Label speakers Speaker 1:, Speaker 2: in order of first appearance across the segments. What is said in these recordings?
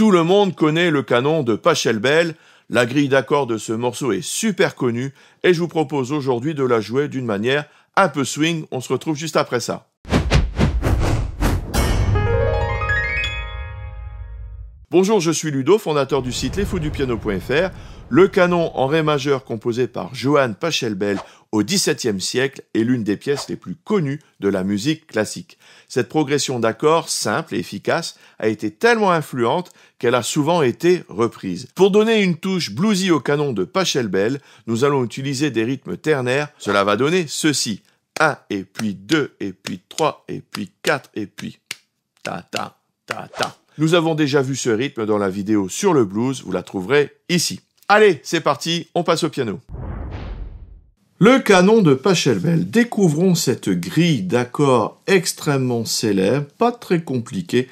Speaker 1: Tout le monde connaît le canon de Pachelbel. La grille d'accords de ce morceau est super connue et je vous propose aujourd'hui de la jouer d'une manière un peu swing. On se retrouve juste après ça. Bonjour, je suis Ludo, fondateur du site lesfousdupiano.fr. Le canon en ré majeur composé par Johann Pachelbel au XVIIe siècle est l'une des pièces les plus connues de la musique classique. Cette progression d'accords simple et efficace a été tellement influente qu'elle a souvent été reprise. Pour donner une touche bluesy au canon de Pachelbel, nous allons utiliser des rythmes ternaires. Cela va donner ceci. 1 et puis 2 et puis 3 et puis 4 et puis ta ta ta ta. Nous avons déjà vu ce rythme dans la vidéo sur le blues, vous la trouverez ici. Allez, c'est parti, on passe au piano. Le canon de Pachelbel. Découvrons cette grille d'accords extrêmement célèbre, pas très compliquée,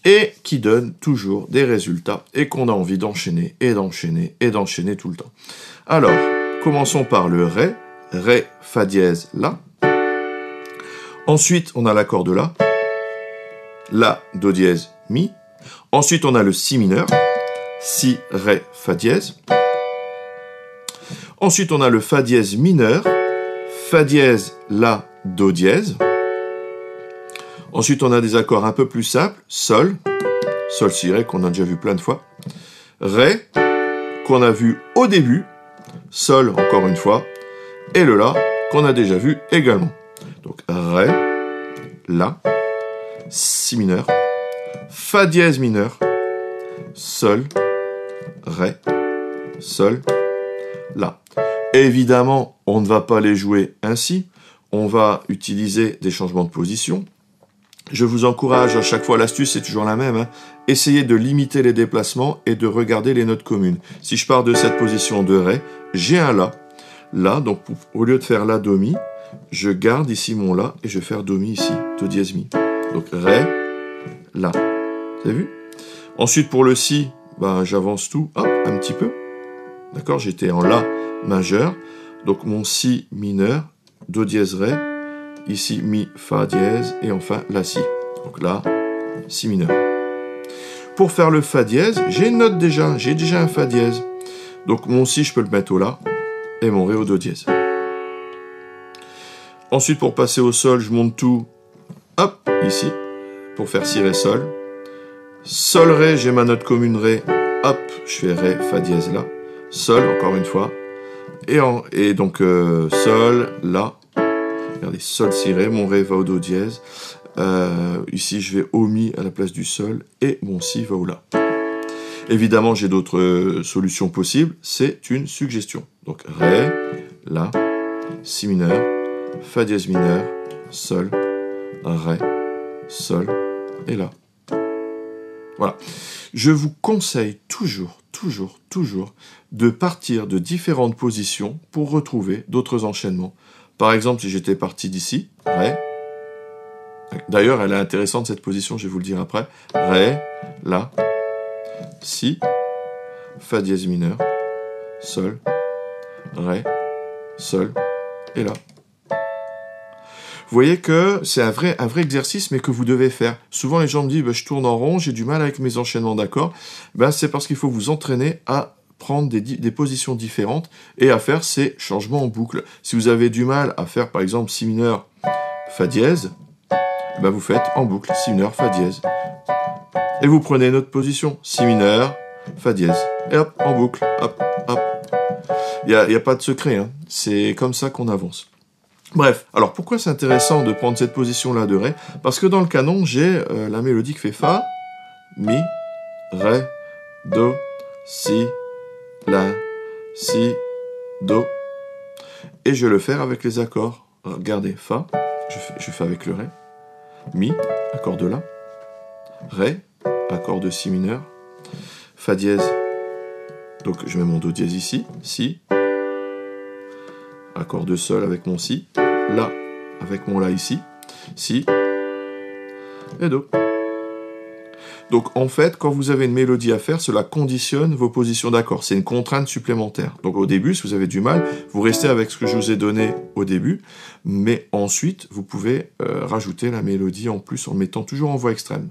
Speaker 1: et qui donne toujours des résultats, et qu'on a envie d'enchaîner, et d'enchaîner, et d'enchaîner tout le temps. Alors, commençons par le Ré, Ré, Fa dièse, La. Ensuite, on a l'accord de La, Do dièse, Mi. Ensuite, on a le Si mineur, Si, Ré, Fa dièse. Ensuite, on a le Fa dièse mineur, Fa dièse, La, Do dièse. Ensuite, on a des accords un peu plus simples, Sol, Sol, Si, Ré, qu'on a déjà vu plein de fois. Ré, qu'on a vu au début, Sol, encore une fois, et le La, qu'on a déjà vu également. Donc, Ré, La, Si mineur, Fa dièse mineur, Sol, Ré, Sol, La. Évidemment, on ne va pas les jouer ainsi, on va utiliser des changements de position. Je vous encourage, à chaque fois, l'astuce c'est toujours la même, essayez de limiter les déplacements et de regarder les notes communes. Si je pars de cette position de Ré, j'ai un La. La, donc au lieu de faire La, Do, Mi, je garde ici mon La et je vais faire Do, Mi ici, Do dièse, Mi. Donc Ré, La. Vous avez vu? Ensuite, pour le Si, j'avance tout, hop, un petit peu. D'accord? J'étais en La majeur. Donc mon Si mineur, Do dièse, Ré. Ici, Mi, Fa dièse. Et enfin, La, Si. Donc là, Si mineur. Pour faire le Fa dièse, j'ai une note déjà. J'ai déjà un Fa dièse. Donc mon Si, je peux le mettre au La. Et mon Ré au Do dièse. Ensuite, pour passer au Sol, je monte tout, hop, ici. Pour faire Si, Ré, Sol. Sol, Ré, j'ai ma note commune Ré, hop, je fais Ré, Fa dièse, La, Sol, encore une fois, et donc Sol, La, regardez, Sol, Si, Ré, mon Ré va au Do dièse, ici je vais au Mi à la place du Sol, et mon Si va au La. Évidemment, j'ai d'autres solutions possibles, c'est une suggestion. Donc Ré, La, Si mineur, Fa dièse mineur, Sol, Ré, Sol, et La. Voilà. Je vous conseille toujours de partir de différentes positions pour retrouver d'autres enchaînements. Par exemple, si j'étais parti d'ici, Ré. D'ailleurs, elle est intéressante cette position, je vais vous le dire après. Ré, La, Si, Fa dièse mineur, Sol, Ré, Sol, et La. Vous voyez que c'est un vrai exercice, mais que vous devez faire. Souvent, les gens me disent, je tourne en rond, j'ai du mal avec mes enchaînements d'accords. C'est parce qu'il faut vous entraîner à prendre des positions différentes et à faire ces changements en boucle. Si vous avez du mal à faire, par exemple, Si mineur, Fa dièse, vous faites en boucle, Si mineur, Fa dièse. Et vous prenez une autre position, Si mineur, Fa dièse. Et hop, en boucle, hop, hop. Il n'y a pas de secret, c'est comme ça qu'on avance. Bref, alors pourquoi c'est intéressant de prendre cette position-là de Ré? Parce que dans le canon, j'ai la mélodie qui fait Fa, Mi, Ré, Do, Si, La, Si, Do. Et je vais le faire avec les accords. Regardez, Fa, je fais avec le Ré. Mi, accord de La. Ré, accord de Si mineur. Fa dièse, donc je mets mon Do dièse ici. Si. Accord de Sol avec mon Si, La avec mon La ici, Si, et Do. Donc en fait, quand vous avez une mélodie à faire, cela conditionne vos positions d'accords. C'est une contrainte supplémentaire. Donc au début, si vous avez du mal, vous restez avec ce que je vous ai donné au début, mais ensuite, vous pouvez rajouter la mélodie en plus en mettant toujours en voix extrême.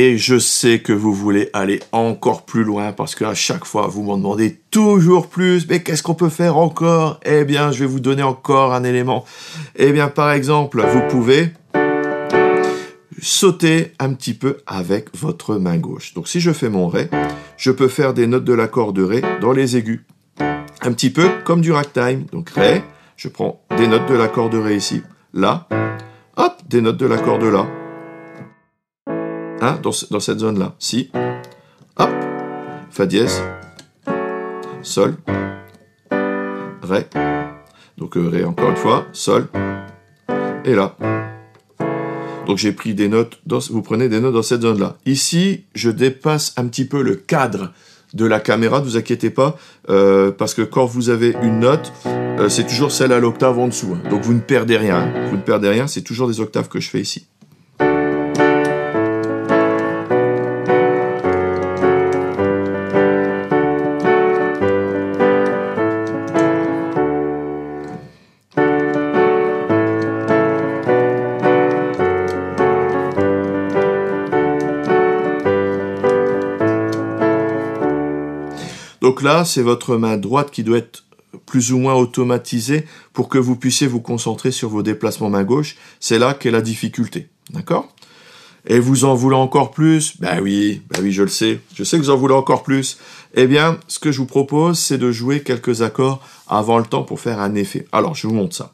Speaker 1: Et je sais que vous voulez aller encore plus loin parce qu'à chaque fois, vous m'en demandez toujours plus. Mais qu'est-ce qu'on peut faire encore? Eh bien, je vais vous donner encore un élément. Eh bien, par exemple, vous pouvez sauter un petit peu avec votre main gauche. Donc, si je fais mon Ré, je peux faire des notes de l'accord de Ré dans les aigus. Un petit peu comme du ragtime. Donc, Ré, je prends des notes de l'accord de Ré ici. Là, hop, des notes de l'accord de La. Hein, dans cette zone-là. Si, hop, Fa dièse, Sol, Ré. Donc Ré encore une fois, Sol, et La. Donc j'ai pris des notes, vous prenez des notes dans cette zone-là. Ici, je dépasse un petit peu le cadre de la caméra, ne vous inquiétez pas, parce que quand vous avez une note, c'est toujours celle à l'octave en dessous. Hein. Donc vous ne perdez rien. Hein. Vous ne perdez rien, c'est toujours des octaves que je fais ici. Donc là, c'est votre main droite qui doit être plus ou moins automatisée pour que vous puissiez vous concentrer sur vos déplacements main gauche. C'est là qu'est la difficulté, d'accord? Et vous en voulez encore plus? Ben oui, je le sais. Je sais que vous en voulez encore plus. Eh bien, ce que je vous propose, c'est de jouer quelques accords avant le temps pour faire un effet. Alors, je vous montre ça.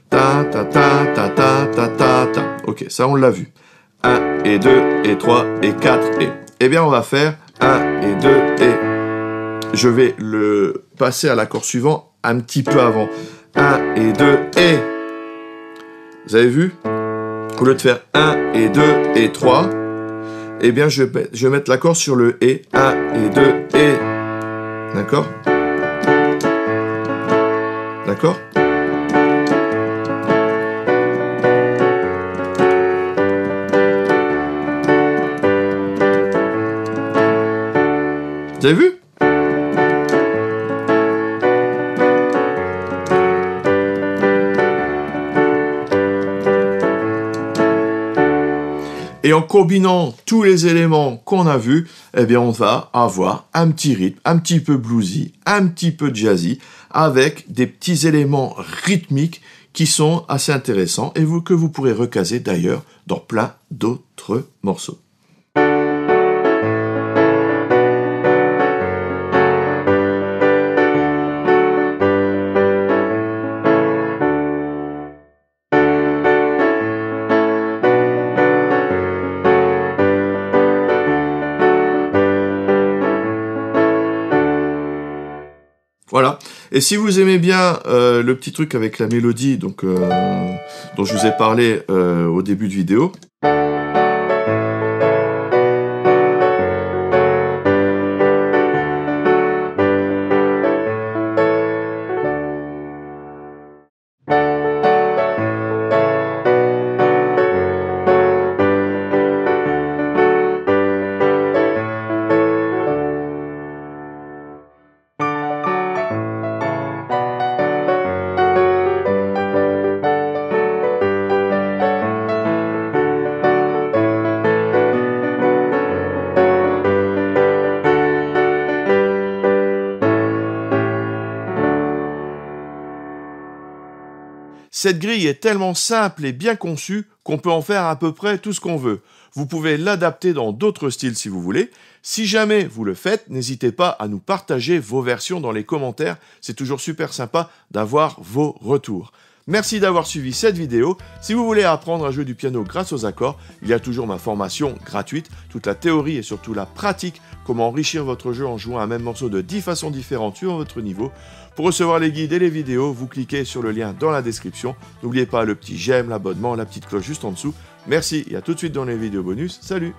Speaker 1: Ta, ta, ta, ta, ta, ta, ta, ta. Ok, ça, on l'a vu. 1, et 2, et 3, et 4, et... Eh bien, on va faire 1, et 2, et... Je vais le passer à l'accord suivant un petit peu avant. 1 et 2 et... Vous avez vu? Au lieu de faire 1 et 2 et 3, eh bien je vais mettre l'accord sur le et. 1 et 2 et... D'accord? D'accord? Vous avez vu? Et en combinant tous les éléments qu'on a vus, eh bien on va avoir un petit rythme, un petit peu bluesy, un petit peu jazzy, avec des petits éléments rythmiques qui sont assez intéressants et que vous pourrez recaser d'ailleurs dans plein d'autres morceaux. Voilà. Et si vous aimez bien le petit truc avec la mélodie dont je vous ai parlé au début de vidéo, cette grille est tellement simple et bien conçue qu'on peut en faire à peu près tout ce qu'on veut. Vous pouvez l'adapter dans d'autres styles si vous voulez. Si jamais vous le faites, n'hésitez pas à nous partager vos versions dans les commentaires. C'est toujours super sympa d'avoir vos retours. Merci d'avoir suivi cette vidéo. Si vous voulez apprendre à jouer du piano grâce aux accords, il y a toujours ma formation gratuite, toute la théorie et surtout la pratique, comment enrichir votre jeu en jouant un même morceau de 10 façons différentes suivant votre niveau. Pour recevoir les guides et les vidéos, vous cliquez sur le lien dans la description. N'oubliez pas le petit j'aime, l'abonnement, la petite cloche juste en dessous. Merci et à tout de suite dans les vidéos bonus. Salut!